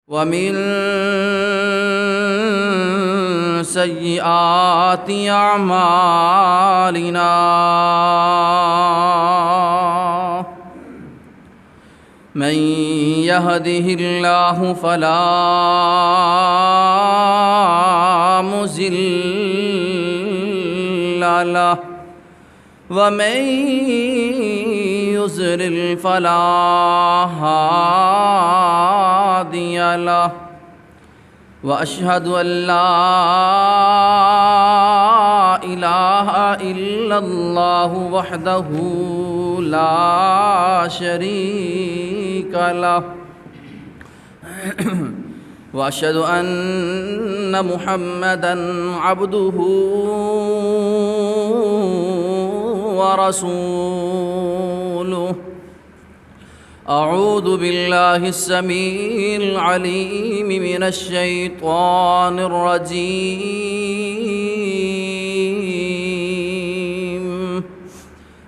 ومن سيئات أعمالنا من يهده الله فلا مضل له ومن يضلل فلا هادي له وأشهد أن لا إله إلا الله وحده لا شريك له وأشهد أن محمدًا عبده ورسوله. أعوذ بالله السميع العليم من الشيطان الرجيم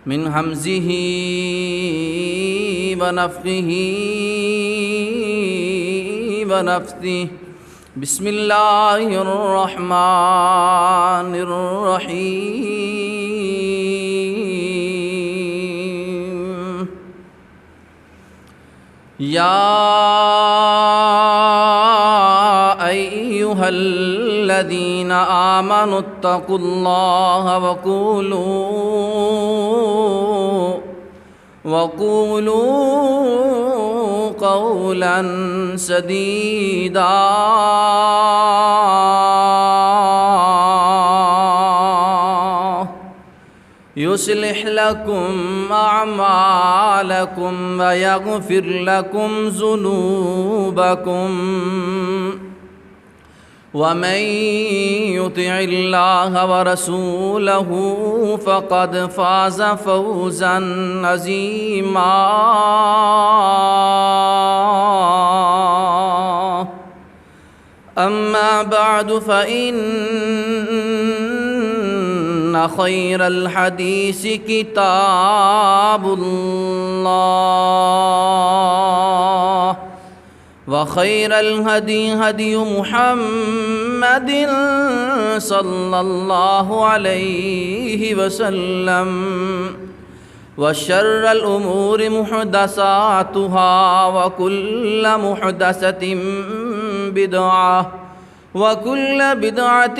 من همزه ونفخه ونفثه. بسم الله الرحمن الرحيم. يا أيها الذين آمنوا اتقوا الله وقولوا قولا سديدا يصلح لكم أعمالكم ويغفر لكم ذنوبكم ومن يطع الله ورسوله فقد فاز فوزا عظيما. أما بعد فإن خير الحديث كتاب الله وخير الهدي هدي محمد صلى الله عليه وسلم وشر الأمور محدثاتها وكل محدثة بدعة وكل بدعة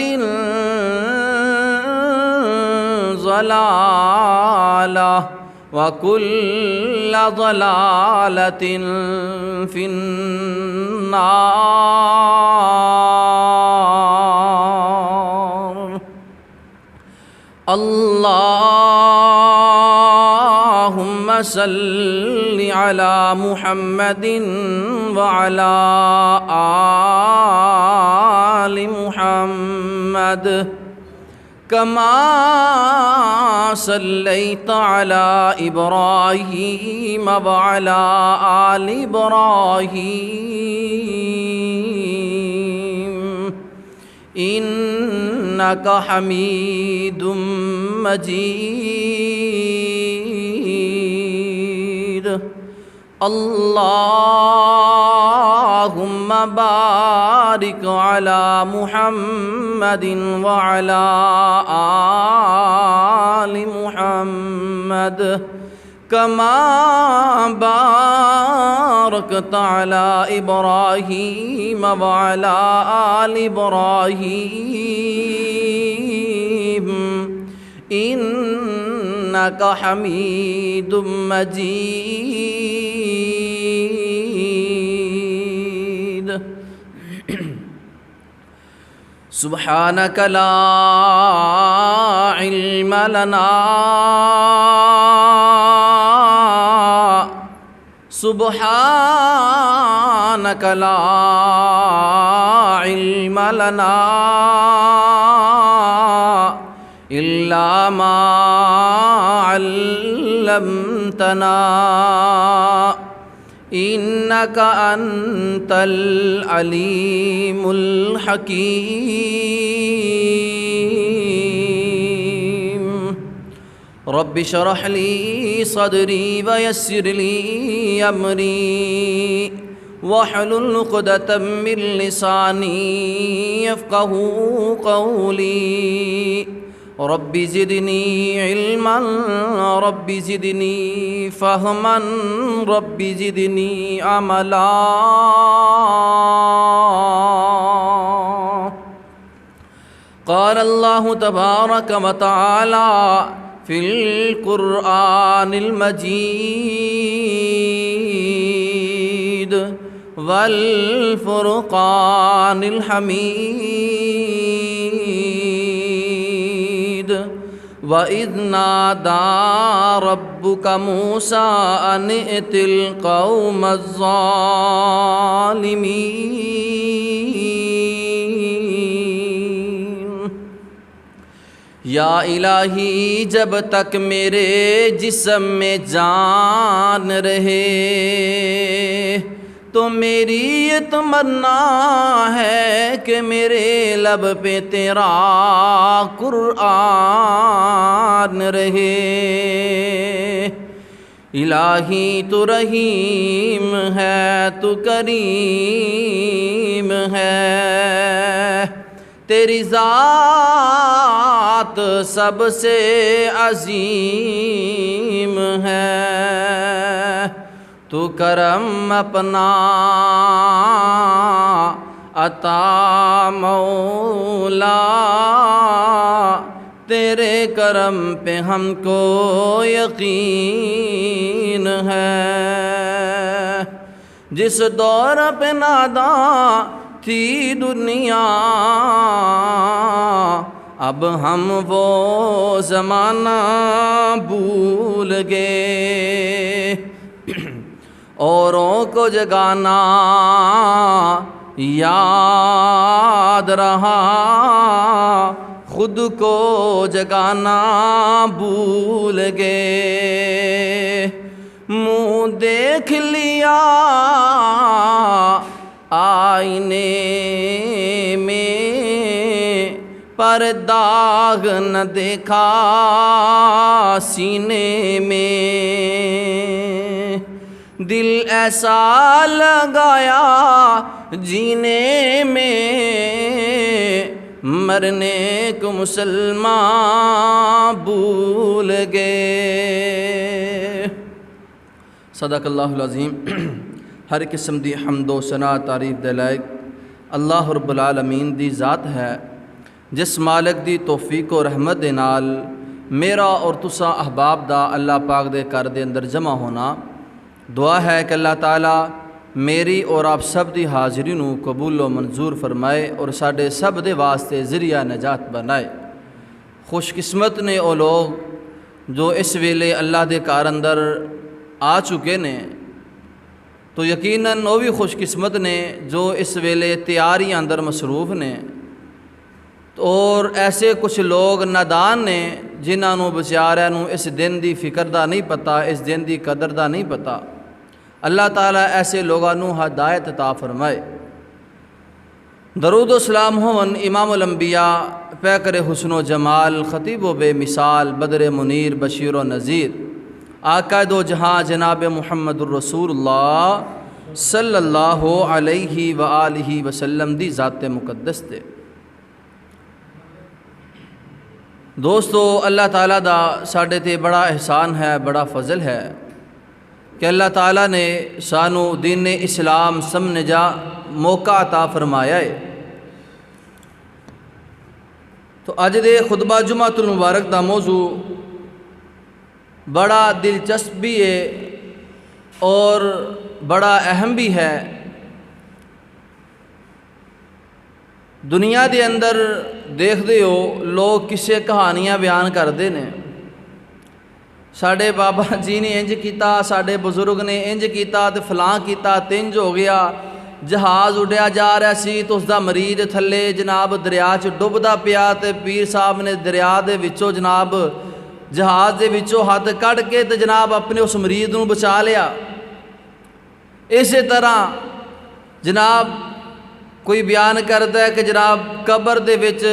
ضلالة وكل ضلالة في النار. اللهم صل على محمد وعلى آل محمد كما صليت على إبراهيم وعلى آل إبراهيم إنك حميد مجيد. اللهم بارك على محمد وعلى آل محمد كما باركت على إبراهيم وعلى آل إبراهيم إنك حميد مجيد. سبحانك لا علم لنا سبحانك لا علم لنا إلا ما علمتنا إنك أنت العليم الحكيم. رب اشرح لي صدري ويسر لي أمري واحلل عقدة من لساني يفقهوا قولي رب زدني علما رب زدني فهما رب زدني عملا. قال الله تبارك وتعالى في القرآن المجيد والفرقان الحميد وَإِذْ نَادَى رَبُّكَ مُوسَىٰ أَنِ ائْتِ الْقَوْمَ الظَّالِمِينَ. یا الہی جب تک میرے جسم میں جان رہے تو میری یہ تمنا ہے کہ میرے لب پہ تیرا قرآن رہے. الہی تو رحیم ہے تو کریم ہے، تیری ذات سب سے عظیم ہے. تو کرم اپنا عطا مولا، تیرے کرم پہ ہم کو یقین ہے. جس دور پہ ناداں تھی دنیا اب ہم وہ زمانہ بھول گئے. اوروں کو جگانا یاد رہا، خود کو جگانا بھول گئے. منہ دیکھ لیا آئینے میں پر داغ نہ دیکھا سینے میں. دل ایسا لگایا جینے میں مرنے کو مسلمان بھول گئے. صدق اللہ العظیم. ہر قسم دی حمد و ثنا تعریف دے لائق اللہ رب العالمین دی ذات ہے، جس مالک دی توفیق و رحمت دے نال میرا اور تساں احباب دا اللہ پاک دے گھر دے اندر جمع ہونا. دعا ہے کہ اللہ تعالیٰ میری اور آپ سب دی حاضری نو قبول و منظور فرمائے اور ساڈے سب دے واسطے ذریعہ نجات بنائے. خوش قسمت نے او لوگ جو اس ویلے اللہ دے گھر اندر آ چکے نے، تو یقیناً وہ بھی خوش قسمت نے جو اس ویلے تیاری اندر مصروف نے. اور ایسے کچھ لوگ نادان نے جنہاں نو بیچاریاں نو اس دن دی فکر دا نہیں پتا، اس دن دی قدر دا نہیں پتا. اللہ تعالیٰ ایسے لوگاں نو ہدایت عطا فرمائے. درود و سلام ہون امام الانبیاء پیکر حسن و جمال خطیب و بے مثال بدر منیر بشیر و نذیر آقا دو جہاں جناب محمد الرسول اللہ صلی اللہ علیہ وآلہ وسلم دی ذات مقدس تے. دوستو اللہ تعالیٰ دا ساڈے تے بڑا احسان ہے، بڑا فضل ہے کہ اللہ تعالیٰ نے سانو دین اسلام سمجھنے جا موقع عطا فرمایا ہے. تو اج دے خطبہ جمعۃ المبارک دا موضوع بڑا دلچسپ بھی ہے اور بڑا اہم بھی ہے. دنیا دے اندر دیکھ دے ہو لوگ کسے کہانیاں بیان کرتے ہیں. ساڈے بابا جی نے انج کیتا، ساڈے بزرگ نے انج کیتا تے فلاں کیتا تنج ہو گیا. جہاز اڈیا جا رہا سی تو اس دا مریض تھلے جناب دریا چ ڈبدا پیا تے پیر صاحب نے دریا دے وچوں جناب جہاز دے وچوں ہاتھ کڈ کے تے جناب اپنے اس مریض نوں بچا لیا. اسی طرح جناب کوئی بیان کرتا ہے کہ جناب قبر دے وچ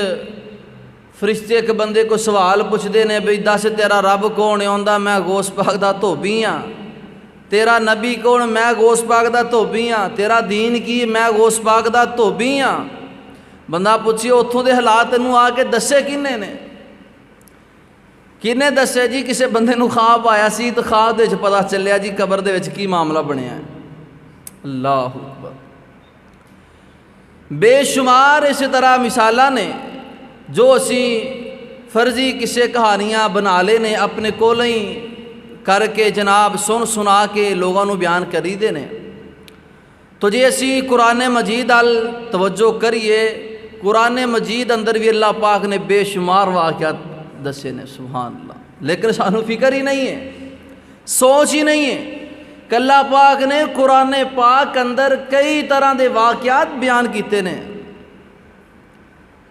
فرشتے ایک بندے کو سوال پوچھتے ہیں بھئی دس تیرا رب کون ہے؟ آندا میں غوث پاک دا دھوبی ہاں. تیرا نبی کون؟ میں غوث پاک دا دھوبی ہاں۔ تیرا دین کی؟ میں غوث پاک دا دھوبی ہاں۔ بندہ پوچھے اتھوں دے حالات تینوں آ کے دسے کنے نے؟ کنے دسے جی؟ کسے بندے نو خواب آیا سی تو خواب دے وچ پتہ چلیا جی قبر دے وچ کی معاملہ بنیا ہے۔ اللہ اکبر۔ بے شمار اسی طرح مثالاں نے جو اسی فرضی کسے کہانیاں بنا لے نے اپنے کولوں ہی کر کے جناب سنا کے لوگوں نو بیان کری دے نے۔ تو جی اسی قرآن مجید ال توجہ کریے، قرآن مجید اندر بھی اللہ پاک نے بے شمار واقعات دسے نے، سبحان اللہ، لیکن سانو فکر ہی نہیں ہے، سوچ ہی نہیں ہے کہ اللہ پاک نے قرآن پاک اندر کئی طرح دے واقعات بیان کیتے نے۔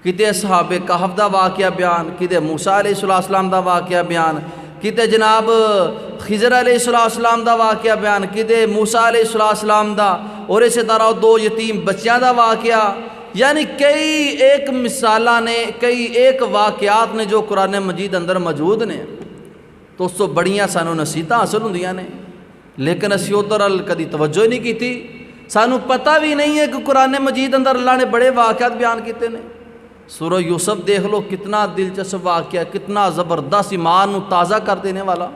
کتے اصحاب کہف دا واقعہ بیان، کتے موسیٰ علیہ السلام دا واقعہ بیان، کتے جناب خضر علیہ السلام دا واقعہ بیان، کتے موسیٰ علیہ السلام دا، اور اسی طرح دو یتیم بچیاں دا واقعہ، یعنی کئی ایک مثالاں نے، کئی ایک واقعات نے جو قرآن مجید اندر موجود نے۔ تو اس تو بڑیاں سانو نصیحتاں حاصل ہوندیاں نے، لیکن اسی ادھر کدی توجہ ہی نہیں کیتی۔ سانو پتہ بھی نہیں ہے کہ قرآن مجید اندر اللہ نے بڑے واقعات بیان کیتے نے۔ سورہ یوسف دیکھ لو، کتنا دلچسپ واقعہ، کتنا زبردست، ایمان نو تازہ کر دینے والا۔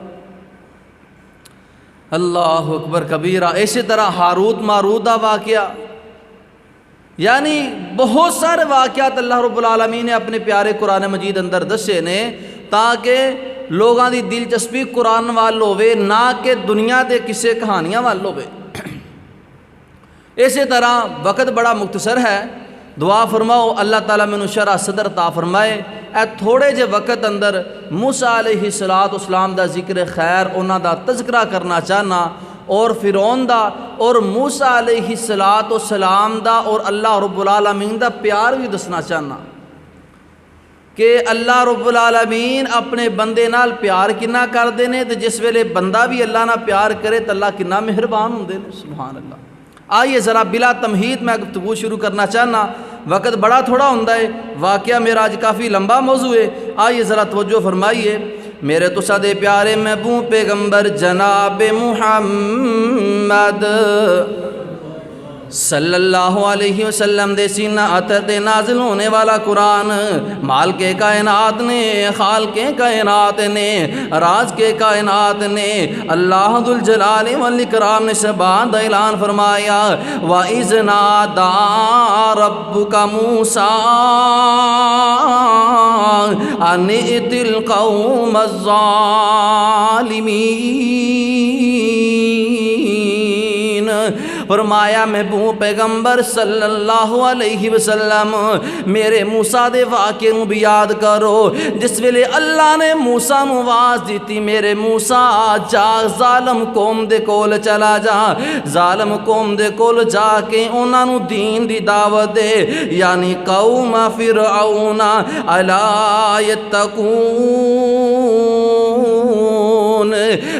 اللہ اکبر کبیرہ۔ اسی طرح ہاروت ماروت دا واقعہ، یعنی بہت سارے واقعات اللہ رب العالمین نے اپنے پیارے قرآن مجید اندر دسے نے تاکہ لوگاں دی دلچسپی قرآن وال ہوے، نہ کہ دنیا دے کسے کہانیاں وال ہوے۔ اسی طرح وقت بڑا مختصر ہے، دعا فرماؤ اللہ تعالیٰ میں شرح صدر عطا فرمائے۔ اے تھوڑے جے وقت اندر موسیٰ علیہ السلام دا ذکر خیر، انہاں دا تذکرہ کرنا چاہنا، اور فرعون دا اور موسیٰ علیہ السلام دا اور اللہ رب العالمین دا پیار بھی دسنا چاہنا کہ اللہ رب العالمین اپنے بندے نال پیار کنا کر دینے، تو جس ویلے بندہ بھی اللہ نال پیار کرے تو اللہ کنا مہربان ہوں دینے، سبحان اللہ۔ آئیے ذرا بلا تمہید میں گفتگو شروع کرنا چاہنا، وقت بڑا تھوڑا ہوندہ ہے، واقعہ میرا آج کافی لمبا موضوع ہے۔ آئیے ذرا توجہ فرمائیے۔ میرے تو صدے پیارے محبوب پیغمبر جناب محمد صلی اللہ علیہ وسلم دے سینہ عطر دے نازل ہونے والا قرآن، مال کے کائنات نے، خال کے کائنات نے، راز کے کائنات نے، اللہ ذوالجلال والاکرام نے سبحان دا اعلان فرمایا، وَإِذْ نَادَىٰ رَبُّكَ مُوسَىٰ أَنِ ائْتِ الْقَوْمَ الظَّالِمِينَ۔ فرمایا محبوب پیغمبر صلی اللہ علیہ وسلم میرے موسیٰ دے واقعے نو بھی یاد کرو، جس ویلے اللہ نے موسیٰ نو آواز دیتی، میرے موسیٰ جا ظالم قوم دے کول چلا جا، ظالم قوم دے کول جا کے انہاں نو دین دی دعوت دے، یعنی قوم فرعون الا یتقون،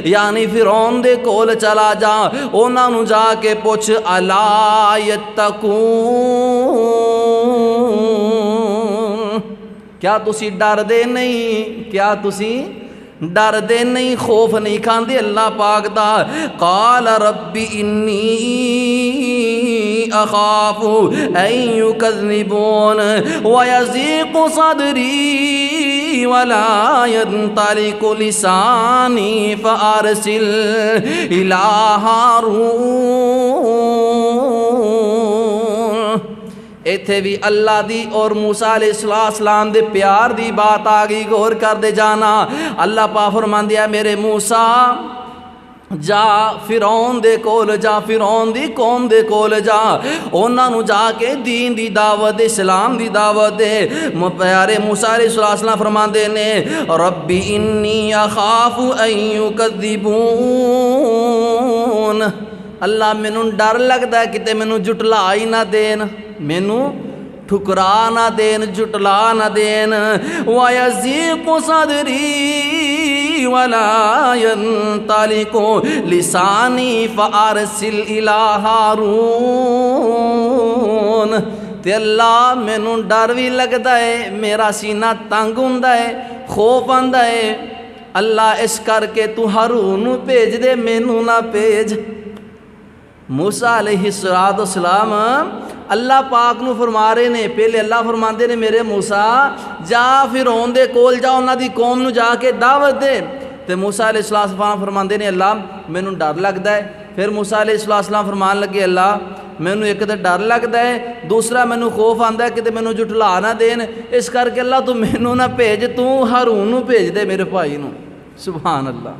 یعنی فرعون دے کول چلا جا، انہاں نو جا کے پوچھ الا یتقون، کیا تسی ڈر دے نہیں؟ کیا تسی ڈر دے نہیں، خوف نہیں کھاندے اللہ پاک دا؟ قال رب انی اخاف ان یکذبون ویضیق صدری ولا ينطلق لسانی فارسل الی ہارون۔ ایتھے بھی اللہ دی اور موسیٰ علیہ السلام دے پیار دی بات آگئی، غور کر دے جانا۔ اللہ پاک فرماندے ہے میرے موسیٰ جا فرعون دے کول جا، فرعون دی قوم دے کول جا، انہاں نو جا کے دین دی دعوت دے، اسلام دی دعوت دے۔ پیارے موسیٰ علیہ السلام فرماندے نے ربی انی اخاف ان یکذبون، اللہ مینوں ڈر لگدا ہے کتے مینوں جھٹلا ہی نہ دین، مینوں ٹھکرا نہ دین، جھٹلا نہ دین۔ وَيَضِيقُ صَدْرِي وَلَا يَنطَلِقُ لِسَانِي فَأَرْسِلْ إِلَىٰ هَارُونَ۔ تے اللہ مینوں ڈر بھی لگدا ہے، میرا سینہ تنگ ہوندا ہے، خوف آندا ہے، اللہ اس کر کے تو ہارون نو بھیج دے، مینوں نہ بھیج۔ موسیٰ علیہ السلام اللہ پاک نو فرما رہے نے، پہلے اللہ فرماندے نے میرے موسیٰ جا فرعون دے کول جا، انہاں دی قوم نو جا کے دعوت دے۔ تے موسیٰ علیہ السلام فرماندے نے اللہ مینوں ڈر لگدا ہے۔ پھر موسیٰ علیہ السلام فرمان لگے اللہ مینوں ایک تے ڈر لگدا ہے، دوسرا مینوں خوف آندا ہے کہ مینوں جھٹلا نہ دین، اس کر کے اللہ تو مینوں نہ بھیج، تو ہارون نو بھیج دے میرے بھائی نو۔ سبحان اللہ۔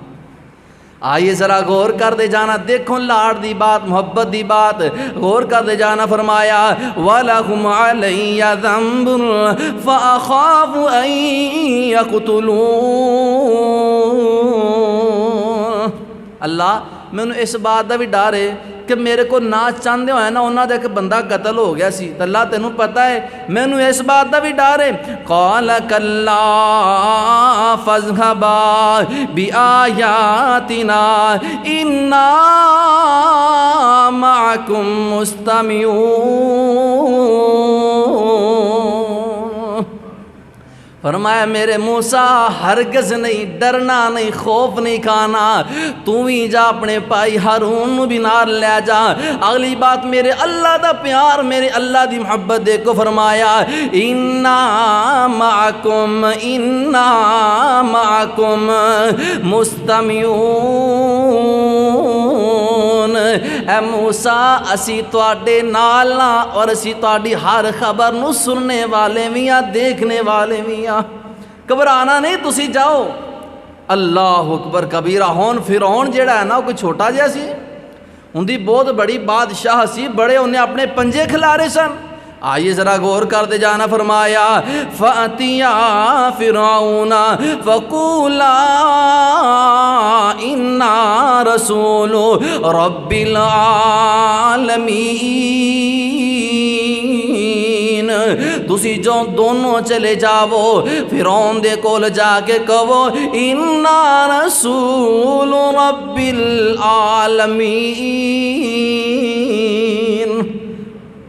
آئیے ذرا غور کر دے جانا، دیکھو لاڑ دی بات، محبت دی بات غور کر دے جانا۔ فرمایا وَلَهُمْ عَلَيَّ ذَنْبٌ فَأَخَافُ أَن يَقْتُلُونِ۔ اللہ مینوں اس بات دا بھی ڈر ہے کہ میرے کو نہ چاہندے ہوئے نا انہاں دا ایک بندہ قتل ہو گیا سی، تو اللہ تینوں پتہ ہے مینوں اس بات دا بھی ڈر ہے۔ قال کلا فاذهبا بآیاتنا انا معکم مستمعون۔ فرمایا میرے موسیٰ ہرگز نہیں ڈرنا، نہیں خوف نہیں کھانا، تو ہی جا اپنے بھائی ہارون نو بھی نال لے جا۔ اگلی بات میرے اللہ دا پیار، میرے اللہ دی محبت دیکھو، فرمایا انا معکم مستمعون۔ اے موسیٰ اسی تواڈے نال ہاں اور اسی تواڈی ہر خبر نو سننے والے بھی ہاں، دیکھنے والے بھی ہاں، گھبرانا نہیں، تسی جاؤ۔ اللہ اکبر کبیرہ۔ ہون فرعون جیڑا ہے نا کوئی چھوٹا جہا سی، ان دی بہت بڑی بادشاہ سی، بڑے انہیں اپنے پنجے کھلارے سن۔ آئیے ذرا غور کر دے جانا۔ فرمایا فَأْتِيَا فِرْعَوْنَ فَقُولَا إِنَّا رَسُولُ رَبِّ الْعَالَمِينَ۔ تسی جو دونوں چلے جاؤ فرعون دے کول جا کے کہو اِنَّا رَسُولُ رَبِّ الْعَالَمِينَ۔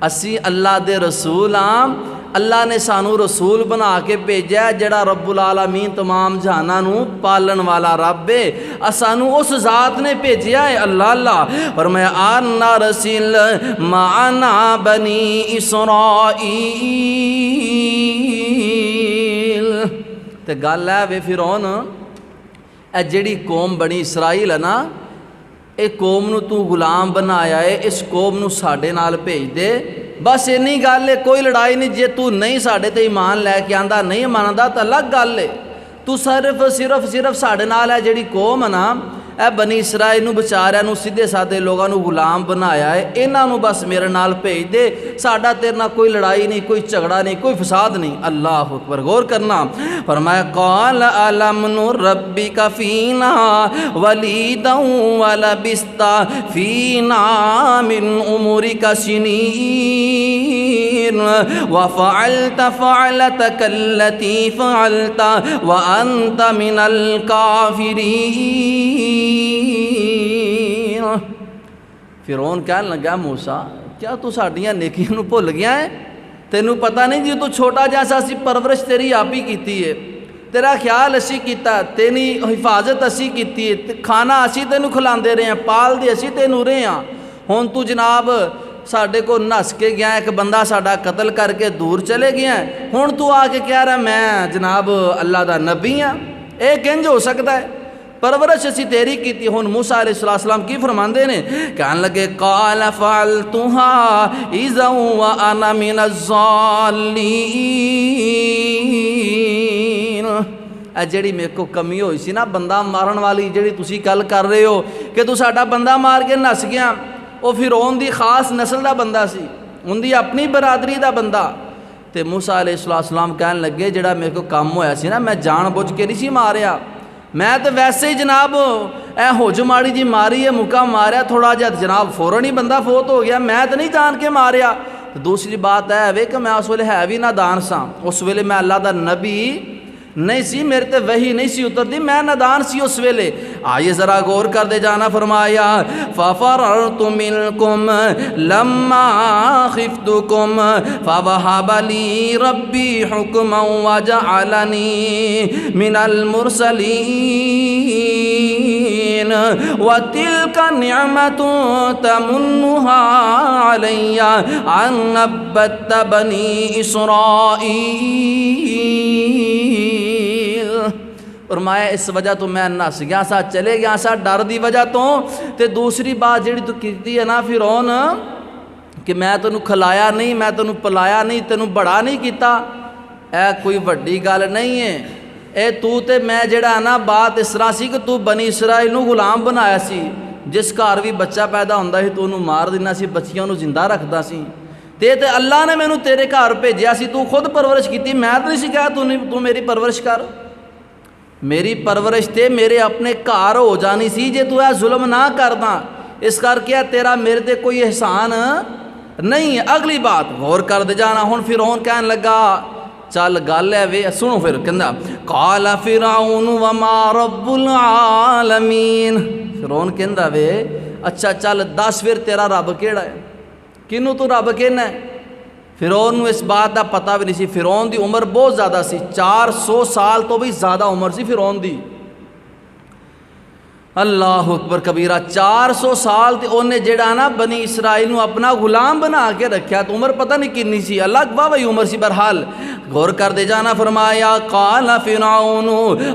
اسی اللہ دے رسول ہاں، اللہ نے سانو رسول بنا کے بھیجا ہے جڑا رب العالمین تمام جہاناں نو پالن والا رب ہے، سانو اس ذات نے بھیجیا ہے۔ اللہ اللہ فرمایا آنا رسل معنا بنی اسرائیل۔ تے گل ہے وے فرعون اے جڑی قوم بنی اسرائیل ہے نا، اے قوم نو تو غلام بنایا ہے، اس قوم نو ساڈے نال بھیج دے، بس اینی گل ہے، کوئی لڑائی نہیں۔ جے تو نہیں ساڈے تے ایمان لے کے آندا، نہیں ماندا تو الگ گل ہے، تو صرف ساڈے نال ہے جڑی قوم ہے نا، اے بنی اسرائیل نو بچاریا نو سیدھے سادے لوگاں نو غلام بنایا ہے، انہاں نو بس میرے نال بھیج دے، ساڈا تیرے نال کوئی لڑائی نہیں، کوئی جھگڑا نہیں، کوئی فساد نہیں۔ اللہ اکبر۔ غور کرنا۔ فرمایا قال الم نربک فینا ولیدا ولبست فینا من عمرک سنین وفعلت فعلتک التی فعلت وانت من الکافرین۔ فرعون کہنے لگا موسیٰ کیا تو ساڈیاں نیکیاں نو بھول گیا ہے؟ تینوں پتہ نہیں جی تو چھوٹا جیسا سی پرورش تیری آپ ہی کیتی ہے، تیرا خیال اسی کیتا، تیری حفاظت اسی کیتی ہے، کھانا اسی تینوں کھلاندے رہے ہیں، پال دے اسی تینوں رہے ہیں، ہن تو جناب ساڈے کو نس کے گیا، ایک بندہ ساڈا قتل کر کے دور چلے گیا، ہن تو آ کے کہہ رہا میں جناب اللہ دا نبی ہاں، اے کنج ہو سکتا ہے؟ پرورش اسی تیری کیتی۔ ہن موسیٰ علیہ السلام کی فرماندے نے، کہنے لگے قال فعلتها اذا وانا من الضالین۔ اے جڑی میرے کو کمی ہوئی سی نا بندہ مارن والی، جڑی تسی گل کر رہے ہو کہ تو ساڈا بندہ مار کے نس گیا، وہ فرعون دی خاص نسل دا بندہ سی، ان دی اپنی برادری دا بندہ۔ تے موسیٰ علیہ السلام کہنے لگے جڑا میرے کو کم ہویا سی نا، میں جان بوجھ کے نہیں سی ماریا، میں تو ویسے ہی جناب اے ہوج ماڑی جی ماری ہے، مکہ ماریا تھوڑا جہا جناب فوراً ہی بندہ فوت ہو گیا، میں تو نہیں جان کے ماریا۔ دوسری بات ہے کہ میں اس ویلے ہے بھی نادان سا، اس ویلے میں اللہ دا نبی نہیں سی، میرے تے وحی نہیں سی اتردی، میں نادان سی اس ویلے۔ آئیے ذرا غور کر دے جانا، فرمایا فَفَرَرْتُ مِنْكُمْ لَمَّا خِفْتُكُمْ فَوَهَبَ لِي رَبِّي حُكْمًا وَجَعَلَنِي مِنَ الْمُرْسَلِينَ وَتِلْكَ نِعْمَةٌ تَمُنُّهَا عَلَيَّ أَنْ عَبَّدْتَ بَنِي إِسْرَائِيلَ۔ فرمایا اس وجہ تو میں نس گیا سا، چلے گیا سا ڈر دی وجہ تو۔ تے دوسری بات جڑی تو کیتی ہے نا فرعون کہ میں تینوں کھلایا نہیں، میں تینوں پلایا نہیں، تینوں بڑا نہیں کیتا، اے کوئی وڈی گل نہیں ہے۔ اے تو تے میں جڑا نا بات اس طرح سی کہ تو بنی اسرائیل نو غلام بنایا سی، جس گھر بھی بچہ پیدا ہوندا سی تو انہوں مار دینا سی، بچیاں نو زندہ رکھدا سی۔ تے اللہ نے مینوں تیرے گھر بھیجیا سی، تو خود پرورش کیتی، میں تو نہیں سی کہا تو میری پرورش کر۔ میری پرورش تے میرے اپنے گھر ہو جانی سی جے تو اے ظلم نہ کردا، اس کر کے تیرا میرے تے کوئی احسان نہیں ہے۔ اگلی بات غور کر دے جانا، ہن فرعون کہن لگا چل گل ہے وے، سنو پھر کہندا قال فرعون وما رب العالمین۔ فرعون کہندا وے اچھا چل دس پھر تیرا رب کیڑا ہے، کنوں تو رب کہنا ہے؟ فرعون نو اس بات دا پتہ بھی نہیں سی۔ فرعون دی عمر بہت زیادہ سی، 400 سال تو بھی زیادہ عمر سی فرعون دی۔ اللہ اکبر کبیرہ، 400 سال تے انہیں جڑا نا بنی اسرائیل نو اپنا غلام بنا کے رکھیا، تو عمر پتہ نہیں کنی سی، اللہ واہ وہی عمر سی۔ برحال غور کر دے جانا، فرمایا قال فرعون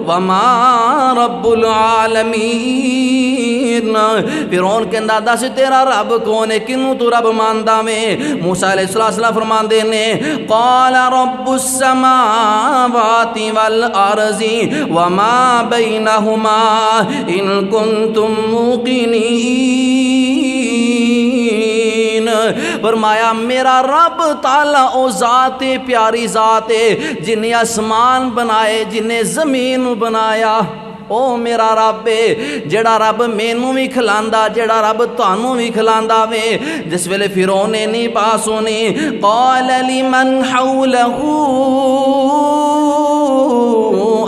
وما رب العالمین۔ فرعون کہندا دس تیرا رب کون ہے، کنوں تو رب ماندا میں؟ موسیٰ علیہ السلام فرماندے نے قال رب السماوات والارض وما بینہما ان کنتم موقنین۔ فرمایا میرا رب تعالیٰ او ذات پیاری ذات ہے جن نے آسمان بنائے، جن نے زمین بنایا، او میرا رب ہے جڑا رب مینوں بھی کھلاندا، جڑا رب تانوں بھی کھلاندا وے۔ جس ویلے فرعون نے نہیں پاس ہونی، قال لمن حولہ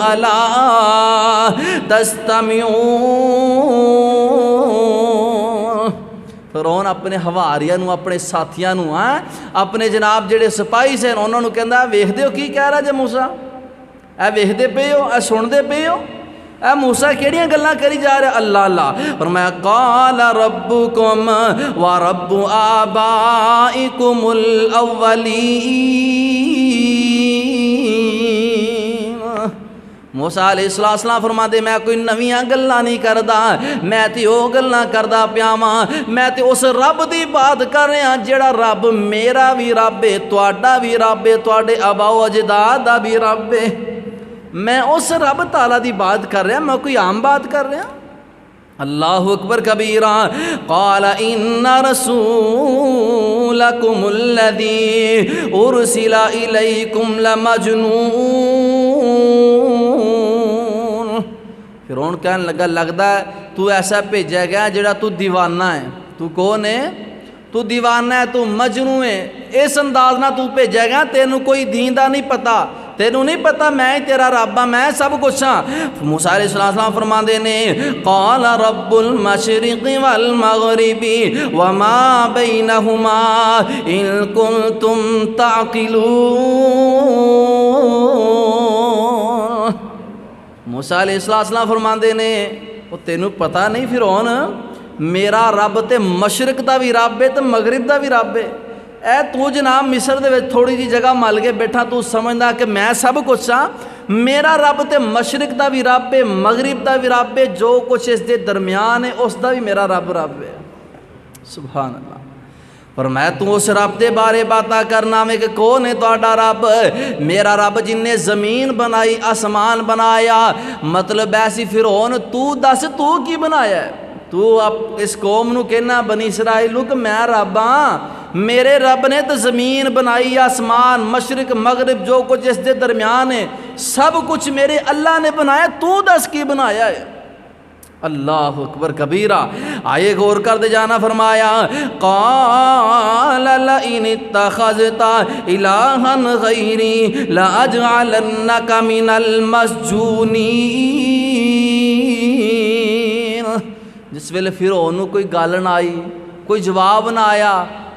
الا تستمعون۔ فرعون اپنے حواریاں نو، اپنے ساتھیاں نو، اپنے جناب جڑے سپاہی سے انہوں نے کہندا ویکھدے ہو کی کہہ رہا جے موسیٰ، اے ویکھدے پے ہو، اے سندے پے ہو، اے موسیٰ کیڑیاں گلاں کری جا رہے؟ اللہ اللہ۔ فرمایا قال ربکم ورب آبائکم الاولین۔ موسیٰ علیہ السلام فرما دے میں کوئی نویاں گلاں نہیں کردا، میں تے او گلاں کردا پیا واں، میں تے اس رب دی بات کر رہا جڑا رب میرا بھی رب ہے، تواڈا بھی رب ہے، تواڈے آبا و اجداد دا بھی رب ہے۔ میں اس رب تعالیٰ دی بات کر رہا، میں کوئی عام بات کر رہا۔ اللہ اکبر کبیرہ۔ قال ان رسولکم الذی ارسل الیکم لمجنون۔ فرعون کہنے لگا لگتا ہے تو ایسا بھیجا گیا جڑا تو دیوانہ ہے۔ تو کون ہے؟ تو دیوانہ ہے، تو مجنون ہے، اس انداز نہ تو بھیجا گیا، تینوں کوئی دین دا نہیں پتا، تینوں نہیں پتا میں تیرا رب ہاں، میں سب کچھ ہاں۔ موسیٰ علیہ السلام فرماندے نے قال رب المشرق والمغرب وما بینہما ان کنتم تعقلون۔ موسیٰ علیہ السلام فرماندے نے وہ تینوں پتا نہیں فرعون، میرا رب تے مشرق دا بھی رب ہے تے مغرب دا بھی رب ہے۔ اے تو جناب مصر دے وچ تھوڑی جی جگہ مل کے بیٹھا، تو سمجھدا کہ میں سب کچھ ہاں؟ میرا رب تے مشرق دا بھی رب ہے، مغرب دا بھی رب ہے، جو کچھ اس دے درمیان ہے اس دا بھی میرا رب ہے۔ سبحان اللہ۔ فرمایا تو اس رب دے بارے باتاں کرنا میں کہ کون ہے تہاڈا رب؟ میرا رب جن نے زمین بنائی، آسمان بنایا۔ مطلب ایسی فرعون تو دس تو کی بنایا ہے؟ تو اب اس قوم نو کہنا بنی اسرائیل کہ میں رب ہاں، میرے رب نے تو زمین بنائی، آسمان، مشرق مغرب، جو کچھ اس دے درمیان ہے سب کچھ میرے اللہ نے بنایا، تو دس کی بنایا ہے؟ اللہ اکبر کبیرہ. آئے غور کر دے جانا فرمایا قال لئن اتخذت الہا غیری لاجعلنک من المسجونین. جس ویلے فرعون نو کوئی گل نہ آئی، کوئی جواب نہ آیا،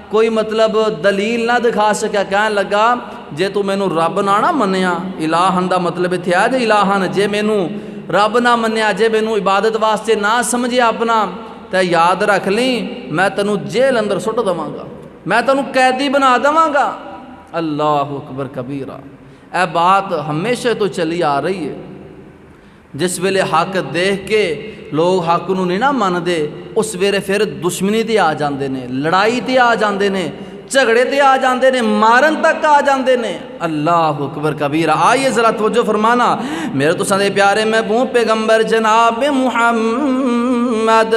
کوئی مطلب دلیل نہ دکھا سکیا، کہنے لگا جے تو مینوں رب نہ منیا، الہن دا مطلب اتھے آ جے الہن، جے مینوں رب نہ منیا، جے مینوں عبادت واسطے نہ سمجھے اپنا، تے یاد رکھ لیں میں تینوں جیل اندر سٹ دواں گا، میں تینوں قیدی بنا دواں گا. اللہ اکبر کبیرہ. اے بات ہمیشہ تو چلی آ رہی ہے. جس ویلے حق دیکھ کے لوگ حق نو نہیں نہ مندے، اس ویلے پھر دشمنی تے آ جاندے نے، لڑائی تے آ جاندے نے، جھگڑے تے آ جاندے نے، مارن تک آ جاندے نے. اللہ اکبر کبیرہ. آئیے ذرا توجہ فرمانا میرے تو سندے پیارے محبوب پیغمبر جناب محمد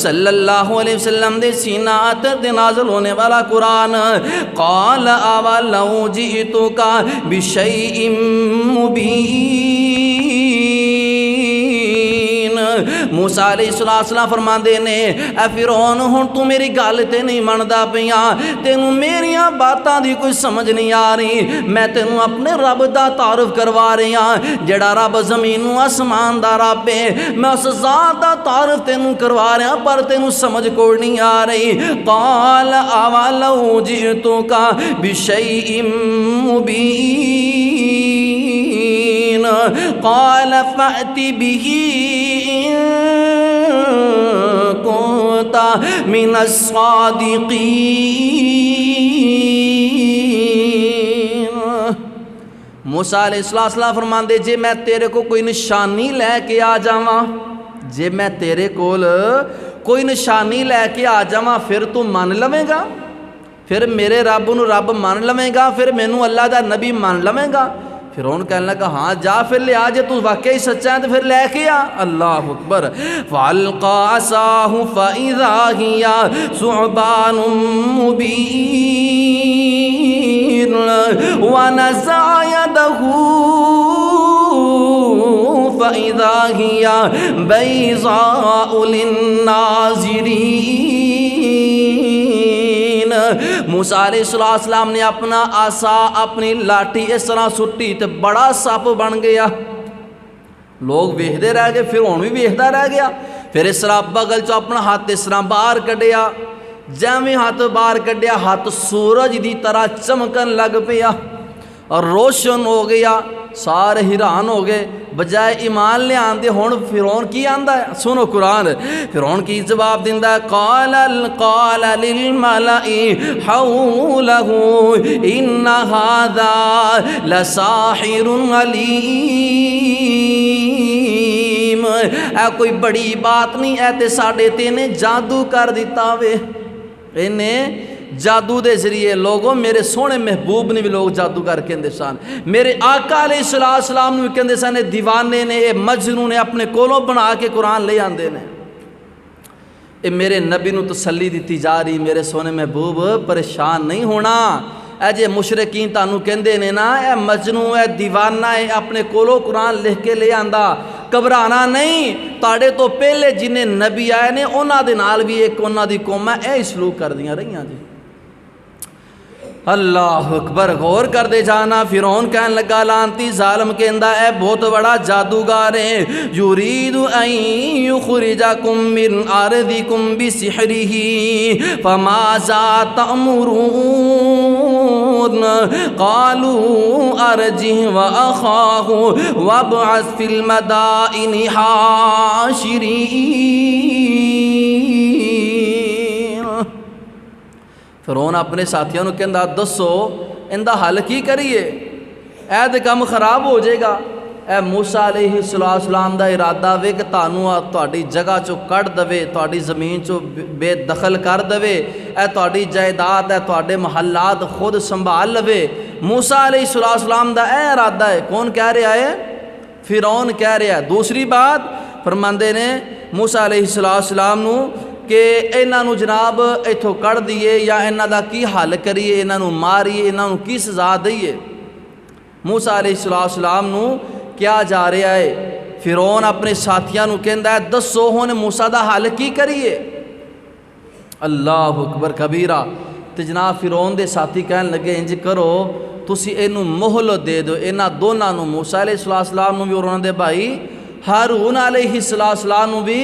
صلی اللہ علیہ وسلم دے سینہ تے نازل ہونے والا قرآن. قال اولو جئتک بشیء مبین. موسیٰ علیہ السلام فرماندے نے اے فرعون ہن تو میری گل تے نہیں مندا پیاں، تینوں میریاں باتاں دی کوئی سمجھ نہیں آ رہی. میں تینوں اپنے رب دا تعارف کروا رہی ہاں جڑا رب زمین و آسمان دا رب ہے. میں اس ذات دا تعارف تینوں کروا رہا پر تینوں سمجھ کوئی نہیں آ رہی. قال اولو جئتک بشیء مبین قال فأت به إن كنت من الصادقین. موسیٰ علیہ السلام فرماندے جے میں تیرے کو کوئی نشانی لے کے آ جاواں، جے میں تیرے کول کوئی نشانی لے کے آ جاواں پھر تو مان لویں گا، پھر میرے رب نو رب مان لویں گا، پھر مینوں اللہ دا نبی مان لویں گا. فرعون کہنے لگا ہاں جا پھر لے آ، جے تو واقعی سچا ہے تو پھر لے کے آ. اللہ اکبر. فَأَلْقَىٰ عَصَاهُ فَإِذَا هِيَ ثُعْبَانٌ مُّبِينٌ وَنَزَعَ يَدَهُ فَإِذَا هِيَ بَيْضَاءُ لِلنَّاظِرِينَ. موسیٰ علیہ السلام نے اپنا عصا اپنی لاٹھی اس طرح سٹی تو بڑا سپ بن گیا. لوگ ویکھدے رہ گئے، فرعون بھی ویکھدا رہ گیا. پھر اس طرح بغل چ اپنا ہاتھ اس طرح باہر کڈیا، جویں ہاتھ باہر کڈیا ہاتھ سورج دی طرح چمکن لگ پیا اور روشن ہو گیا. سارے حیران ہو گئے، بجائے ایمان لے آندے ہون فرعون کی آندا ہے. سنو قرآن فرعون کی جواب دیندا ہے قال للملأ حوله ان هذا لساحر علیم. اے کوئی بڑی بات نہیں، اے تے ساڈے تے نے جادو کر دیتا وے. انہیں جادو دے ذریعے لوگوں میرے سونے محبوب نے بھی لوگ جادو کر کے اندے سان، میرے آقا علیہ السلام نے بھی کہندے سان دیوانے نے مجنون نے اپنے کولوں بنا کے قرآن لے آندے نے. اے میرے نبی نو تسلی دیتی جا رہی میرے سونے محبوب پریشان نہیں ہونا. اے جے مشرکین تانوں کہندے نے نا اے مجنون اے دیوانہ اے اپنے کولوں قرآن لکھ کے لے آندا، گھبرانا نہیں. تاڑے تو پہلے جنہیں نبی آئے نے انہاں دے نال بھی ایک انہاں دی قوم اے سلوک کر دیاں رہیاں جی. اللہ اکبر. غور کر دے جانا فرعون کہنے لگا لانتی ظالم کہندا اے بہت بڑا جادوگر ہے. یرید ان یخرجکم من ارضکم بسحرہ فماذا تأمرون قالوا ارجہ واخاہ وابعث فی المدائن حاشرین. فرعون اپنے ساتھیوں نے کہندا دسو اندہ حل کی کریے، اے دے کم خراب ہو جائے گا. اے موسیٰ علیہ السلام دا ارادہ وے کہ تانوں تہاڈی جگہ چو کٹ دوے، تہاڈی زمین چو بے دخل کر دوے، اے تہاڈی جائیداد ہے تہاڈے محلات خود سنبھال لوے. موسیٰ علیہ السلام دا اے ارادہ ہے. کون کہہ رہا ہے؟ فرعون کہہ رہا ہے. دوسری بات فرماندے نے موسیٰ علیہ السلام نو کہ انہاں نو جناب ایتھوں کڑ دیئے یا انہاں دا کی حل کریے، انہاں نو ماریے، انہاں نو کی سزا دئیے. موسیٰ علیہ السلام نو کیا جا رہا ہے؟ فرعون اپنے ساتھیاں نو کہندا ہے دسو ہن موسیٰ دا حل کی کریے؟ اللہ اکبر کبیرہ۔ تے جناب فرعون دے ساتھی کہن لگے انج کرو تسی اینو مہلت دے دو، انہاں دوناں نو موسیٰ علیہ السلام نو بھی اور انہاں دے بھائی ہارون علیہ السلام نو بھی